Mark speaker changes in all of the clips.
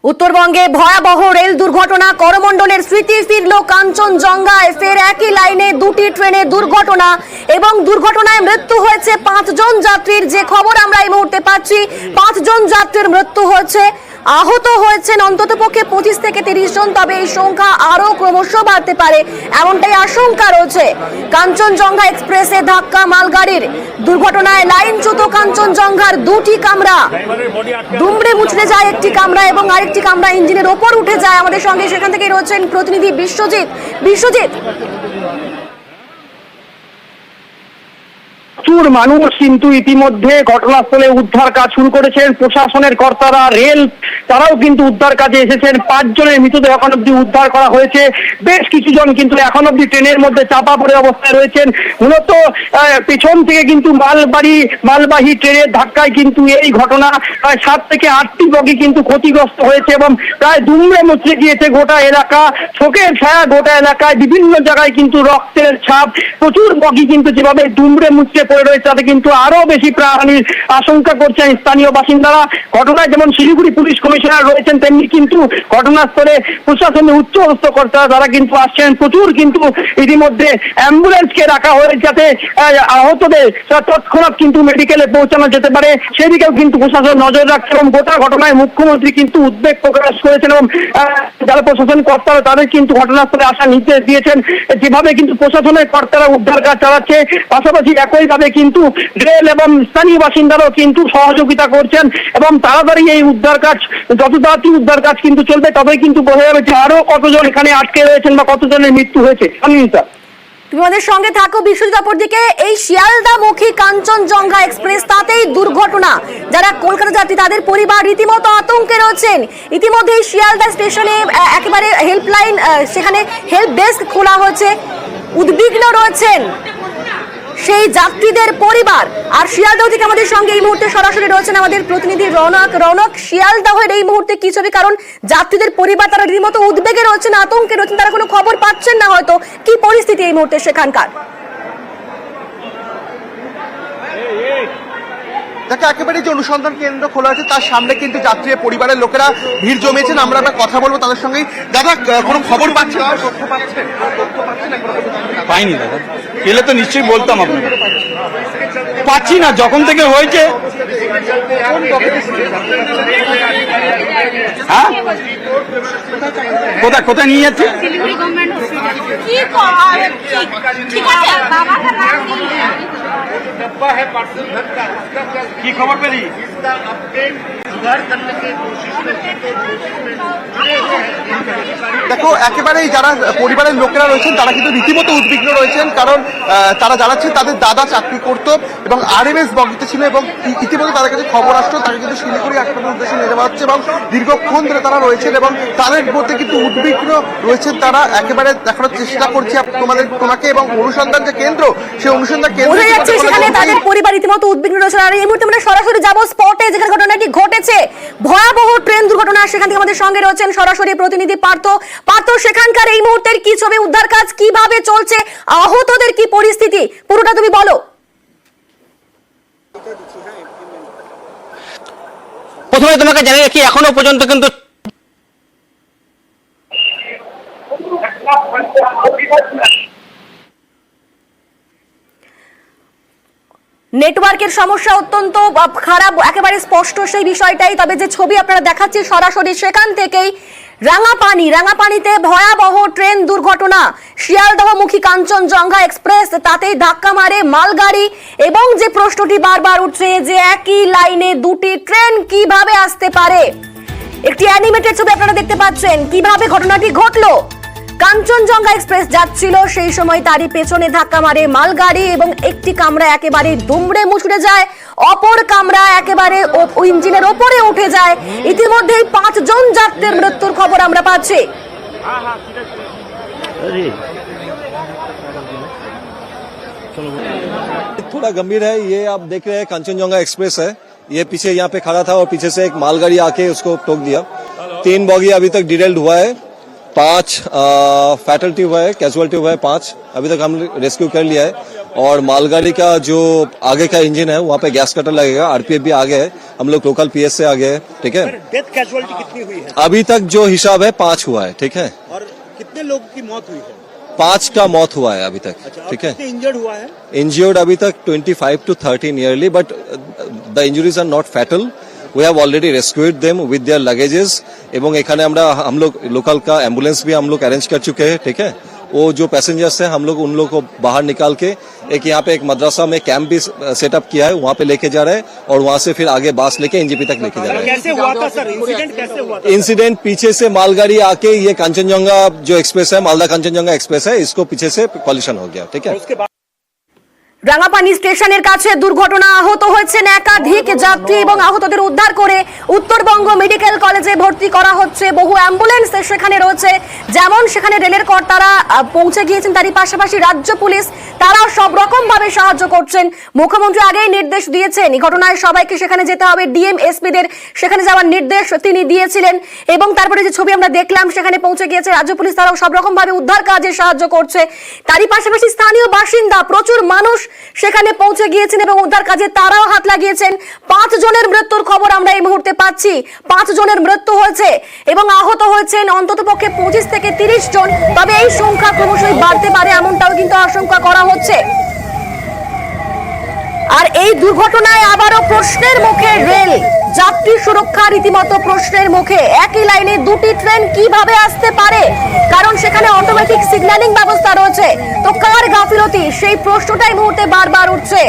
Speaker 1: উত্তরবঙ্গে ভয়াবহ রেল দুর্ঘটনা, করমণ্ডলের স্মৃতি ফিরল কাঞ্চনজঙ্ঘায়। ফের একই লাইনে দুটি ট্রেনে দুর্ঘটনা এবং দুর্ঘটনায় মৃত্যু হয়েছে 5 জন যাত্রীর। যে খবর আমরা এই মুহূর্তে পাচ্ছি, 5 জন যাত্রীর মৃত্যু হয়েছে, আহত হয়েছেন অন্ততপক্ষে 25 থেকে 30 জন। তবে এই সংখ্যা আরো ক্রমশ বাড়তে পারে এমনটাই আশঙ্কা রয়েছে। কাঞ্চনজঙ্ঘা এক্সপ্রেসে ধাক্কা মালগাড়ির দুর্ঘটনায় লাইনচ্যুত কাঞ্চনজঙ্ঘার দুটি কামরা দুমড়ে মুচড়ে যায়। একটি কামরা এবং আরেকটি কামরা ইঞ্জিনের ওপর উঠে যায়। আমাদের সঙ্গে সেখান থেকে রয়েছেন প্রতিনিধি বিশ্বজিৎ।
Speaker 2: প্রচুর মানুষ কিন্তু ইতিমধ্যে ঘটনাস্থলে উদ্ধার কাজ শুরু করেছেন। প্রশাসনের কর্তারা, রেল তারাও কিন্তু উদ্ধার কাজে এসেছেন। 5 জনের মৃতদেহ এখন অব্দি উদ্ধার করা হয়েছে। বেশ কিছু জন কিন্তু এখন অব্দি ট্রেনের মধ্যে চাপা পড়ে অবস্থায় রয়েছেন। মূলত পেছন থেকে কিন্তু মালবাহী ট্রেনের ধাক্কায় কিন্তু এই ঘটনা। 7 থেকে 8টি বগি কিন্তু ক্ষতিগ্রস্ত হয়েছে এবং প্রায় দুমড়ে মুচড়ে গিয়েছে গোটা এলাকা। শোকের ছায়া গোটা এলাকায়, বিভিন্ন জায়গায় কিন্তু রক্তের ছাপ। প্রচুর বগি কিন্তু যেভাবে দুমড়ে মুচড়ে পড়ে রয়েছে, তাতে কিন্তু আরো বেশি প্রাণহানির আশঙ্কা করছেন স্থানীয় বাসিন্দারা। ঘটনায় যেমন শিলিগুড়ি পুলিশ কমিশনার রয়েছেন, তেমনি কিন্তু ঘটনাস্থলে প্রশাসনের উচ্চপদস্থ কর্তারা তারা কিন্তু আসছেন। প্রচুর কিন্তু ইতিমধ্যে অ্যাম্বুলেন্সকে রাখা হয়েছে যাতে আহতদের তৎক্ষণাৎ কিন্তু মেডিকেলে পৌঁছানো যেতে পারে, সেদিকেও কিন্তু প্রশাসন নজর রাখছে। এবং গোটা ঘটনায় মুখ্যমন্ত্রী কিন্তু উদ্বেগ প্রকাশ করেছেন এবং যারা প্রশাসন কর্তারা তাদের কিন্তু ঘটনাস্থলে আসার নির্দেশ দিয়েছেন। যেভাবে কিন্তু প্রশাসনের কর্তারা উদ্ধার কাজ চালাচ্ছে, পাশাপাশি একইভাবে কিন্তু রেল এবং স্থানীয় বাসিন্দারাও কিন্তু সহযোগিতা করছেন এবং তাড়াতাড়ি এই উদ্ধার কাজ, যত তাড়াতাড়ি উদ্ধার কাজ কিন্তু চলবে তবেই কিন্তু বোঝা যাবে যে আরো কতজন এখানে আটকে রয়েছেন বা কতজনের মৃত্যু হয়েছে।
Speaker 1: তুমি আমাদের সঙ্গে থাকো বিশ্বজিৎ। অপরদিকে এই শিয়ালদামুখী কাঞ্চনজঙ্ঘা এক্সপ্রেস, তাতেই দুর্ঘটনা। যারা কলকাতা যাত্রী তাদের পরিবার রীতিমতো আতঙ্কে রয়েছেন। ইতিমধ্যে শিয়ালদা স্টেশনে একেবারে হেল্পলাইন, সেখানে হেল্প ডেস্ক খোলা হয়েছে। উদ্বিগ্ন রয়েছেন সেই যাত্রীদের পরিবার। আর শিয়ালদাহ থেকে আমাদের সঙ্গে এই মুহূর্তে সরাসরি রয়েছেন আমাদের প্রতিনিধি রৌনক। শিয়ালদাহের এই মুহূর্তে কি ছবি? কারণ যাত্রীদের পরিবার তারা রীতিমতো উদ্বেগে রয়েছেন, আতঙ্কে রয়েছেন, তারা কোনো খবর পাচ্ছেন না হয়তো। কি পরিস্থিতি এই মুহূর্তে সেখানকার?
Speaker 3: দেখো, একেবারে যে অনুসন্ধান কেন্দ্র খোলা আছে তার সামনে কিন্তু যাত্রী পরিবারের লোকেরা ভিড় জমিয়েছেন। আমরা কথা বলবো তাদের সঙ্গে। দাদা, কোনো খবর পাচ্ছেন?
Speaker 4: পাইনি দাদা, পেলে তো নিশ্চয়ই বলতাম আপনাকে। পাচ্ছি না যখন থেকে হয়েছে। হ্যাঁ, কোথায় নিয়ে যাচ্ছে? কি খবর পেলি?
Speaker 3: দেখো, একেবারেই যারা পরিবারের লোকেরা রয়েছেন তারা কিন্তু রীতিমতো উদ্বিগ্ন রয়েছেন। কারণ তারা জানাচ্ছেন তাদের দাদা চাকরি করত এবং RMS বগিতে ছিল এবং ইতিমধ্যে তাদের কাছে খবর আসতো তাকে কিন্তু শিলিগুড়ি হাসপাতালের উদ্দেশ্যে নিয়ে যাওয়া হচ্ছে এবং দীর্ঘক্ষণ ধরে তারা রয়েছেন এবং তাদের মধ্যে কিন্তু উদ্বিগ্ন রয়েছেন। তারা একেবারে দেখানোর চেষ্টা করছে তোমাকে এবং অনুসন্ধান যে কেন্দ্র, সেই অনুসন্ধান কেন্দ্র
Speaker 1: সেখানে তাদের পরিবার রীতিমতো উদ্বিগ্ন রয়েছে। আর এই মুহূর্তে আমরা সরাসরি যাবো স্পটে যেখানে ঘটনাটি ঘটেছে, ভয়াবহ ট্রেন দুর্ঘটনা। সেখান থেকে আমাদের সঙ্গে রয়েছেন সরাসরি প্রতিনিধি পার্থ। সেখানকার এই মুহূর্তের কি ছবি? উদ্ধার কাজ কিভাবে চলছে? আহতদের কি পরিস্থিতি? পুরোটা তুমি বলো।
Speaker 5: প্রথমে তোমাকে জানিয়ে রাখি, এখনো পর্যন্ত কিন্তু
Speaker 1: নেটওয়ার্কের সমস্যা অত্যন্ত খারাপ, একেবারে স্পষ্ট সেই বিষয়টাই। তবে যে ছবি আপনারা দেখাচ্ছি সরাসরি সেখান থেকেই, রাঙাপানিতে ভয়াবহ ট্রেন দুর্ঘটনা। শিয়ালদহমুখী কাঞ্চনজঙ্ঘা এক্সপ্রেস, তাতেই ধাক্কা মারে মালগাড়ি। এবং যে প্রশ্নটি বারবার উঠছে যে একই লাইনে দুটি ট্রেন কিভাবে আসতে পারে। একটি অ্যানিমেটেড ছবি আপনারা দেখতে পাচ্ছেন কিভাবে ঘটনাটি ঘটলো। কাঞ্চনজঙ্ঘা এক্সপ্রেস যাচ্ছিল, সেই সময় তারই পেছনে ধাক্কা মারে মালগাড়ি এবং একটি কামরা একেবারে দুমড়ে মুচড়ে যায়, অপর কামরা একেবারে ইঞ্জিনের ওপরে উঠে যায়। ইতিমধ্যেই 5 জন যাত্রীর মৃত্যুর খবর আমরা পাচ্ছি।
Speaker 6: थोड़ा गंभीर है ये। आप देख रहे हैं कांचनजंगा एक्सप्रेस है, ये पीछे यहाँ पे खड़ा था और पीछे से एक मालगाड़ी आके उसको ठोक दिया। 3 बॉगी अभी तक डिटेल्ड हुआ है 5 फैटल्टी हुआ है, कैजुअलिटी हुआ है 5। अभी तक हम रेस्क्यू कर लिया है। और मालगाड़ी का जो आगे का इंजन है वहाँ पे गैस कटर लगेगा। आरपीएफ भी आगे है, हम लोग लोकल पीएस से आगे है। ठीक है,
Speaker 7: डेथ कैजुअलिटी कितनी हुई है?
Speaker 6: अभी तक जो हिसाब है 5 हुआ है। ठीक है,
Speaker 7: और कितने लोगों की मौत हुई है?
Speaker 6: 5 का मौत हुआ है अभी तक।
Speaker 7: अच्छा,
Speaker 6: ठीक है,
Speaker 7: कितने इंजर्ड हुआ है?
Speaker 6: इंजर्ड अभी तक 25 to 30 nearly, but the injuries are not fatal. We have already rescued them with their luggages এবং এখানে আমরা हम लोग लोकल का एम्बुलेंस भी हम लोग अरेंज कर चुके हैं। ठीक है, वो जो पैसेंजर्स हैं हम लोग उन लोगों को बाहर निकाल के एक यहाँ पे एक मदरसा में कैंप भी सेटअप किया है, वहाँ पे लेके जा रहे हैं और वहाँ से फिर आगे बास लेके एनजीपी तक लेके जा रहे हैं।
Speaker 7: कैसे हुआ था सर इंसिडेंट? कैसे हुआ था?
Speaker 6: इंसिडेंट पीछे से मालगाड़ी आके ये कांचनजंगा जो एक्सप्रेस है, मालदा कांचनजंगा एक्सप्रेस है, इसको पीछे से कॉलिशन हो गया। ठीक है,
Speaker 7: उसके बाद
Speaker 1: রাঙাপানি স্টেশনের কাছে দুর্ঘটনা, আহত হয়েছেন একাধিক যাত্রী এবং আহতদের উদ্ধার করে উত্তরবঙ্গ মেডিকেল কলেজে ভর্তি করা হচ্ছে। বহু অ্যাম্বুলেন্স সেখানে রয়েছে, যেমন সেখানে রেলের কর্তারা পৌঁছে গিয়েছেন, তারই পাশাপাশি রাজ্য পুলিশ তারাও সব রকম ভাবে সাহায্য করছেন। মুখ্যমন্ত্রী আগেই নির্দেশ দিয়েছেন এই ঘটনায় সবাইকে সেখানে যেতে হবে, ডিএম এসপিদের সেখানে যাওয়ার নির্দেশ তিনি দিয়েছিলেন। এবং তারপরে যে ছবি আমরা দেখলাম সেখানে পৌঁছে গিয়েছে রাজ্য পুলিশ, তারাও সব রকম ভাবে উদ্ধার কাজে সাহায্য করছে। তারই পাশাপাশি স্থানীয় বাসিন্দা প্রচুর মানুষ সেখানে পৌঁছে গিয়েছেন এবং উদ্ধার কাজে তারাও হাত লাগিয়েছেন। 5 জনের মৃত্যুর খবর আমরা এই মুহূর্তে পাচ্ছি। 5 জনের মৃত্যু হয়েছে এবং আহত হয়েছেন অন্ততপক্ষে 25 থেকে 30 জন। তবে এই সংখ্যা ক্রমশই বাড়তে পারে এমনটাও কিন্তু আশঙ্কা করা হচ্ছে। আর এই দুর্ঘটনায় আবারও প্রশ্নের মুখে রেল যাত্রী সুরক্ষা, রীতিমতো প্রশ্নের মুখে। একই লাইনে দুটি ট্রেন কিভাবে আসতে পারে? কারণ সেখানে অটোমেটিক সিগন্যালিং ব্যবস্থা রয়েছে, তো কার গাফিলতি সেই প্রশ্নটাই মুহূর্তে বারবার উঠছে।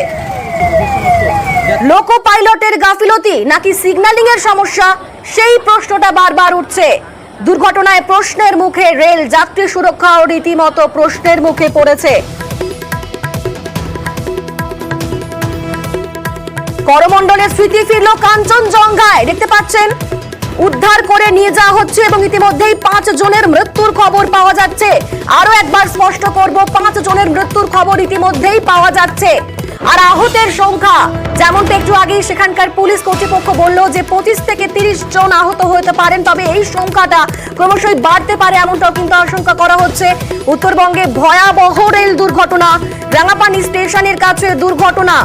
Speaker 1: লোকো পাইলটের গাফিলতি নাকি সিগন্যালিং এর সমস্যা, সেই প্রশ্নটা বারবার উঠছে। দুর্ঘটনায় প্রশ্নের মুখে রেল যাত্রী সুরক্ষাও রীতিমতো প্রশ্নের মুখে পড়েছে। করমণ্ডলের স্মৃতি ফিরল কাঞ্চনজঙ্ঘায়। দেখতে পাচ্ছেন উদ্ধার করে নিয়ে যাওয়া হচ্ছে এবং ইতিমধ্যেই 5 জনের মৃত্যুর খবর পাওয়া যাচ্ছে। আরো একবার স্পষ্ট করব, 5 জনের মৃত্যুর খবর ইতিমধ্যেই পাওয়া যাচ্ছে। আর আহতের সংখ্যা যেমনটা একটু আগেই সেখানকার পুলিশ কর্তৃপক্ষ বলল যে 25 থেকে 30 জন আহত হতে পারেন, তবে এই সংখ্যাটা ক্রমশই বাড়তে পারে এমনটাও কিন্তু আশঙ্কা করা হচ্ছে। উত্তরবঙ্গে ভয়াবহ রেল দুর্ঘটনা, রাঙাপানি স্টেশনের কাছে দুর্ঘটনা।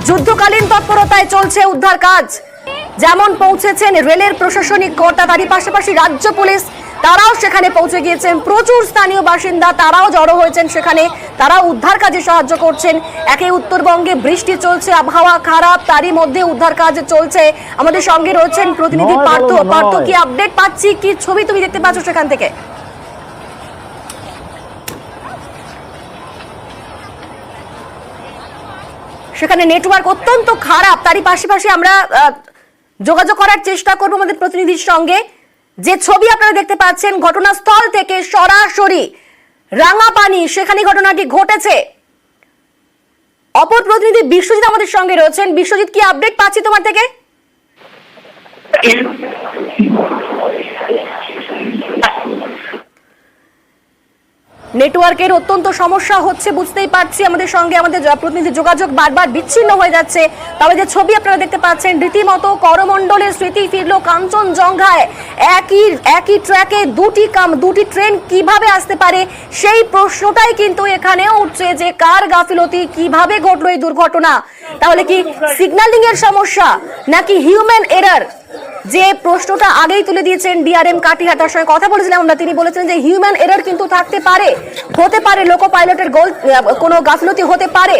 Speaker 1: যুদ্ধকালীন তৎপরতায় চলছে উদ্ধার কাজ। যেমন পৌঁছেছেন রেলের প্রশাসনিক কর্তা, তারই পাশাপাশি রাজ্য পুলিশ তারাও সেখানে পৌঁছে গিয়েছেন। প্রচুর স্থানীয় বাসিন্দা তারাও জড়ো হয়েছেন সেখানে, তারাও উদ্ধার কাজে সাহায্য করছেন। একে উত্তরবঙ্গে বৃষ্টি চলছে, আবহাওয়া খারাপ, তারই মধ্যে উদ্ধার কাজ চলছে। আমাদের সঙ্গে রয়েছেন প্রতিনিধি পার্থ। পার্থ, কি আপডেট পাচ্ছি, কি ছবি তুমি দেখতে পাচ্ছ সেখান থেকে? সেখানে নেটওয়ার্ক অত্যন্ত খারাপ, তারই পাশাপাশি আমরা যোগাযোগ করার চেষ্টা করব আমাদের প্রতিনিধির সঙ্গে। যে ছবি আপনারা দেখতে পাচ্ছেন ঘটনাস্থল থেকে সরাসরি রাঙাপানি, সেখানে ঘটনাটি ঘটেছে। অপর প্রতিনিধি বিশ্বজিৎ আমাদের সঙ্গে রয়েছেন। বিশ্বজিৎ, কি আপডেট পাচ্ছি তোমার থেকে? নেটওয়ার্কের অত্যন্ত সমস্যা হচ্ছে বুঝতেই পারছি। আমাদের সঙ্গে আমাদের প্রতিনিধি যোগাযোগ বারবার বিচ্ছিন্ন হয়ে যাচ্ছে। তবে যে ছবি আপনারা দেখতে পাচ্ছেন, রীতিমতো করমণ্ডলের স্মৃতি ফিরল কাঞ্চনজঙ্ঘায়। একই ট্র্যাকে দুটি ট্রেন কিভাবে আসতে পারে সেই প্রশ্নটাই কিন্তু এখানেও উঠছে যে কার গাফিলতি, কিভাবে ঘটলো এই দুর্ঘটনা। তাহলে কি সিগন্যালিং এর সমস্যা নাকি হিউম্যান এরার? যে প্রশ্নটা আগেই তুলে দিয়েছেন ডিআরএম কাটিহার, তার সঙ্গে কথা বলেছিলাম আমরা, তিনি বলেছেন যে হিউম্যান এরার কিন্তু থাকতে পারে, হতে পারে, লোকো পাইলটের কোনো গাফিলতি হতে পারে।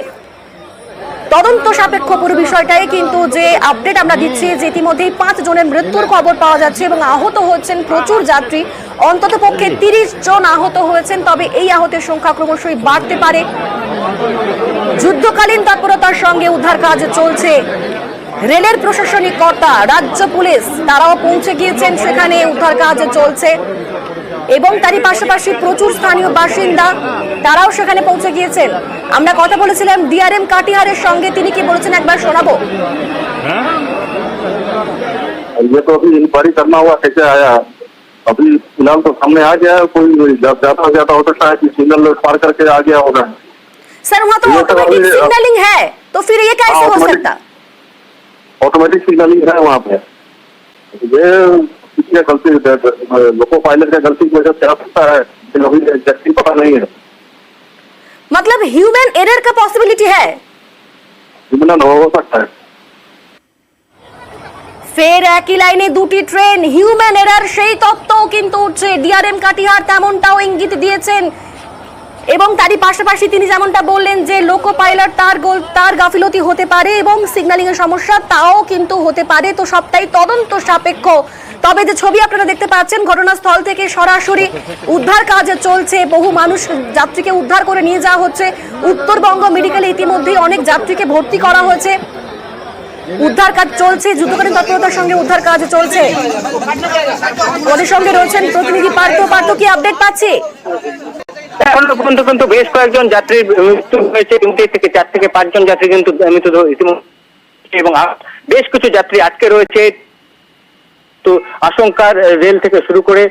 Speaker 1: তদন্ত সাপেক্ষ পুরো বিষয়টাই কিন্তু যে আপডেট আমরা দিচ্ছি যে ইতিমধ্যেই 5 জনের মৃত্যুর খবর পাওয়া যাচ্ছে এবং আহত হচ্ছেন প্রচুর যাত্রী। অন্তত পক্ষে 30 জন আহত হয়েছেন, তবে এই আহতের সংখ্যা ক্রমশই বাড়তে পারে। যুদ্ধকালীন তৎপরতার সঙ্গে উদ্ধার কাজ চলছে। রেলের প্রশাসনিক কর্তা, রাজ্য পুলিশ তারাও পৌঁছে গিয়েছেন সেখানে, উদ্ধার কাজ চলছে। এবং তারই পাশাপাশি প্রচুর স্থানীয় বাসিন্দা তারাও সেখানে পৌঁছে গিয়েছেন। আমরা কথা বলেছিলাম ডিআরএম কাটিহারের সঙ্গে, তিনি কি বলেছেন একবার শোনাবো।
Speaker 8: ये तो अभी इंक्वायरी करना हुआ कैसे आया, अभी फिलहाल तो सामने आ गया। कोई ज्यादा हो सकता है कि सिग्नल पार करके आ गया होगा।
Speaker 1: सर वहाँ तो ऑटोमेटिक सिग्नलिंग है, तो फिर ये कैसे हो सकता?
Speaker 8: ऑटोमेटिक सिग्नलिंग है वहाँ पे। ये किसी का गलती, लोको पायलट का गलती की वजह से आ सकता है, लेकिन अभी एग्जैक्टली पता नहीं है।
Speaker 1: मतलब ह्यूमन एरर का पॉसिबिलिटी है।
Speaker 8: ह्यूमन हो सकता है।
Speaker 1: ফের একই লাইনে দুটি ট্রেন, হিউম্যান এরার সেই তত্ত্বও কিন্তু উঠছে। ডিআরএম কাটিহার তেমনটাও ইঙ্গিত দিয়েছেন এবং তারই পাশাপাশি তিনি যেমনটা বললেন যে লোকো পাইলট তার গাফিলতি হতে পারে এবং সিগন্যালিং এর সমস্যা তাও কিন্তু হতে পারে। তো সবটাই তদন্ত সাপেক্ষ। তবে যে ছবি আপনারা দেখতে পাচ্ছেন ঘটনাস্থল থেকে সরাসরি উদ্ধার কাজ চলছে, বহু মানুষ যাত্রীকে উদ্ধার করে নিয়ে যাওয়া হচ্ছে। উত্তরবঙ্গ মেডিকেলে ইতিমধ্যেই অনেক যাত্রীকে ভর্তি করা হয়েছে। উদ্ধার কাজ চলছে, যুদ্ধকালীন তৎপরতার সঙ্গে উদ্ধার কাজ চলছে। ওদের সঙ্গে রয়েছেন প্রতিনিধি পার্থ। কি আপডেট পাচ্ছি?
Speaker 2: এখনো পর্যন্ত কিন্তু বেশ কয়েকজন যাত্রীর মৃত্যু হয়েছে, 4 থেকে 5 জন যাত্রী কিন্তু মৃত্যু ইতিমধ্যে এবং বেশ কিছু যাত্রী আটকে রয়েছে। তো আশঙ্কার রেল থেকে শুরু করে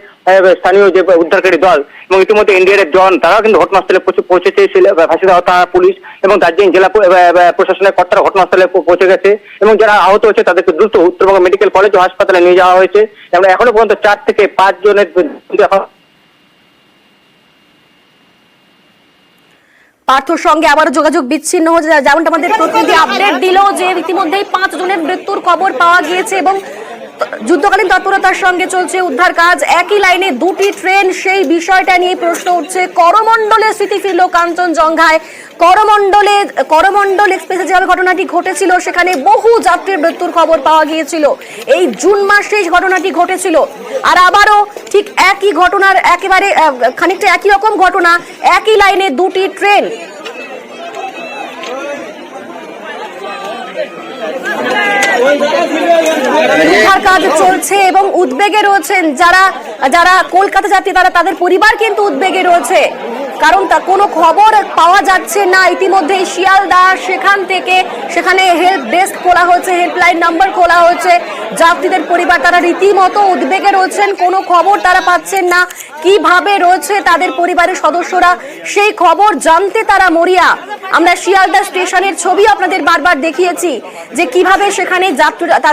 Speaker 2: স্থানীয় যে উদ্ধারকারী দল এবং ইতিমধ্যে এনডিআরএফ জওয়ান তারাও কিন্তু ঘটনাস্থলে পৌঁছেছে। ফাঁসিদাহ থানা পুলিশ এবং দার্জিলিং জেলা প্রশাসনের কর্তারা ঘটনাস্থলে পৌঁছে গেছে এবং যারা আহত হয়েছে তাদেরকে দ্রুত উত্তরবঙ্গ মেডিকেল কলেজ ও হাসপাতালে নিয়ে যাওয়া হয়েছে। এবং এখনো পর্যন্ত 4 থেকে 5 জনের
Speaker 1: পার্থর সঙ্গে আবারও যোগাযোগ বিচ্ছিন্ন হচ্ছে। যেমনটা আমাদের প্রতিনিধি আপডেট দিল যে ইতিমধ্যেই 5 জনের মৃত্যুর খবর পাওয়া গিয়েছে এবং যুদ্ধকালীন তৎপরতার সঙ্গে চলছে উদ্ধার কাজ। একই লাইনে দুটি ট্রেন, সেই বিষয়টা নিয়ে প্রশ্ন উঠছে। করমণ্ডলে স্মৃতি ফিরল কাঞ্চনজঙ্ঘায়। করমণ্ডল এক্সপ্রেসে যে ঘটনাটি ঘটেছিল সেখানে বহু যাত্রীর মৃত্যুর খবর পাওয়া গিয়েছিল। এই জুন মাসে ঘটনাটি ঘটেছিল। আর আবারও ঠিক একই ঘটনার একেবারে খানিকটা একই রকম ঘটনা, একই লাইনে দুটি ট্রেন। উদ্ধার কাজ চলছে এবং উদ্বেগে রয়েছেন যারা কলকাতা যাত্রী, তাদের পরিবার কিন্তু উদ্বেগে রয়েছে, কারণ কোনো খবর পাওয়া যাচ্ছে না। ইতিমধ্যে শিয়ালদা সেখানে হেল্প ডেস্ক খোলা হয়েছে, হেল্পলাইন নাম্বার খোলা হয়েছে। যাত্রীদের পরিবার তারা রীতিমতো উদ্বেগে রয়েছেন, কোনো খবর তারা পাচ্ছেন না। কিভাবে রয়েছে তাদের পরিবারের সদস্যরা সেই খবর জানতে তারা মরিয়া। আমরা শিয়ালদা স্টেশনের ছবি আপনাদের বারবার দেখিয়েছি যে কিভাবে সেখানে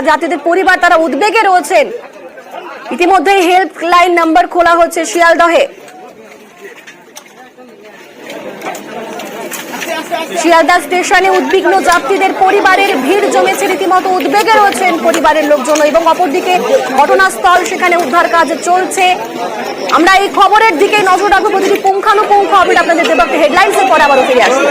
Speaker 1: যাত্রীদের পরিবার তারা উদ্বেগে রয়েছেন। ইতিমধ্যে হেল্পলাইন নাম্বার খোলা হচ্ছে শিয়ালদহে। শিয়ালদা স্টেশনে উদ্বিগ্ন যাত্রীদের পরিবারের ভিড় জমেছে, রীতিমতো উদ্বেগে রয়েছেন পরিবারের লোকজন এবং অপরদিকে ঘটনাস্থল সেখানে উদ্ধার কাজ চলছে। আমরা এই খবরের দিকে নজর রাখবো, প্রতিটি পুঙ্খানুপুঙ্খ আপডেট আপনাদের দেব। হেডলাইন্সের পরে আবারও ফিরে আসবো।